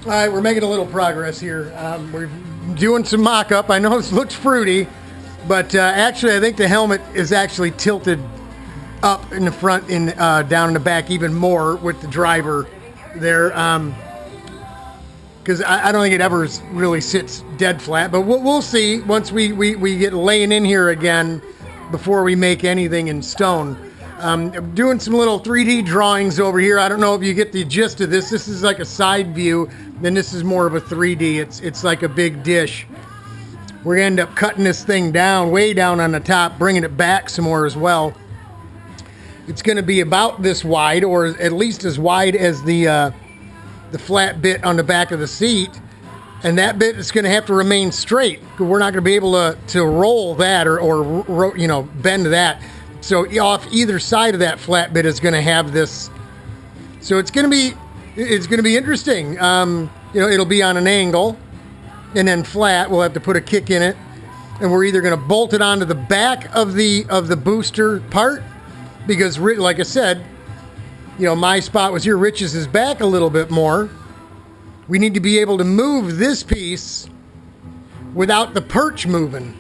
All right, we're making a little progress here. We're doing some mock-up. I know this looks fruity, but actually I think the helmet is actually tilted up in the front and down in the back even more with the driver there. Because I don't think it ever really sits dead flat, but we'll see once we get laying in here again before we make anything in stone. I'm doing some little 3D drawings over here. I don't know if you get the gist of this. This is like a side view, then this is more of a 3D. It's like a big dish. We're gonna end up cutting this thing down, way down on the top, bringing it back some more as well. It's gonna be about this wide, or at least as wide as the flat bit on the back of the seat, and that bit is going to have to remain straight. We're not going to be able to roll that or bend that. So off either side of that flat bit is going to have this. So it's going to be interesting. It'll be on an angle and then flat. We'll have to put a kick in it, and we're either going to bolt it onto the back of the booster part, because like I said, my spot was here. Rich's is back a little bit more. We need to be able to move this piece without the perch moving,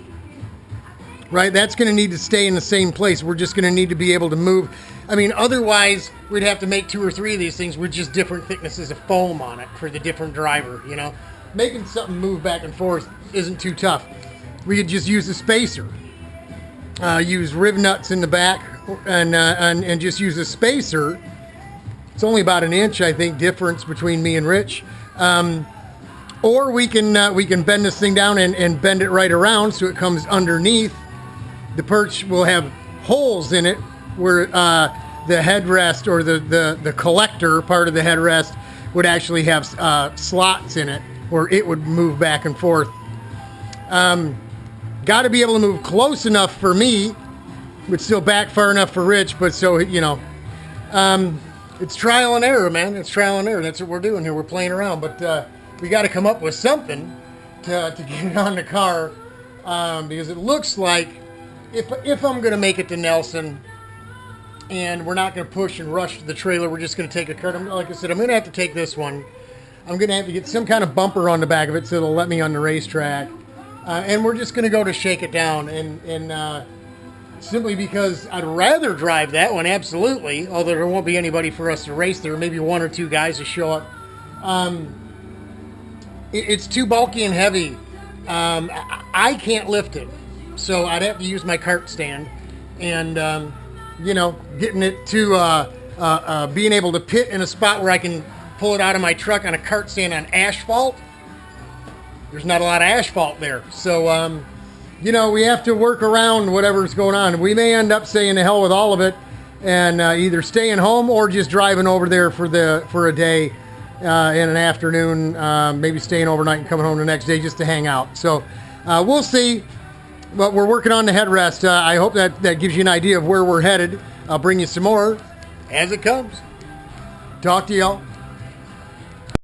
right? That's going to need to stay in the same place. We're just going to need to be able to move. I mean, otherwise, we'd have to make 2 or 3 of these things with just different thicknesses of foam on it for the different driver, Making something move back and forth isn't too tough. We could just use a spacer. Use riv nuts in the back and just use a spacer. It's only about an inch, I think, difference between me and Rich. Or we can bend this thing down and bend it right around so it comes underneath. The perch will have holes in it where the headrest or the collector part of the headrest would actually have slots in it where it would move back and forth. Got to be able to move close enough for me, but still back far enough for Rich, but so, it's trial and error, man. It's trial and error. That's what we're doing here. We're playing around, but we got to come up with something to get it on the car, because it looks like if I'm going to make it to Nelson and we're not going to push and rush the trailer, we're just going to take a cut. Like I said, I'm going to have to take this one. I'm going to have to get some kind of bumper on the back of it so it'll let me on the racetrack. And we're just going to go to shake it down and simply because I'd rather drive that one, absolutely, although there won't be anybody for us to race there, maybe 1 or 2 guys to show up. It's too bulky and heavy. I can't lift it, so I'd have to use my cart stand, and getting it to being able to pit in a spot where I can pull it out of my truck on a cart stand on asphalt. There's not a lot of asphalt there, so we have to work around whatever's going on. We may end up saying the hell with all of it and either staying home or just driving over there for a day in an afternoon, maybe staying overnight and coming home the next day just to hang out. So we'll see. But we're working on the headrest. I hope that gives you an idea of where we're headed. I'll bring you some more as it comes. Talk to y'all.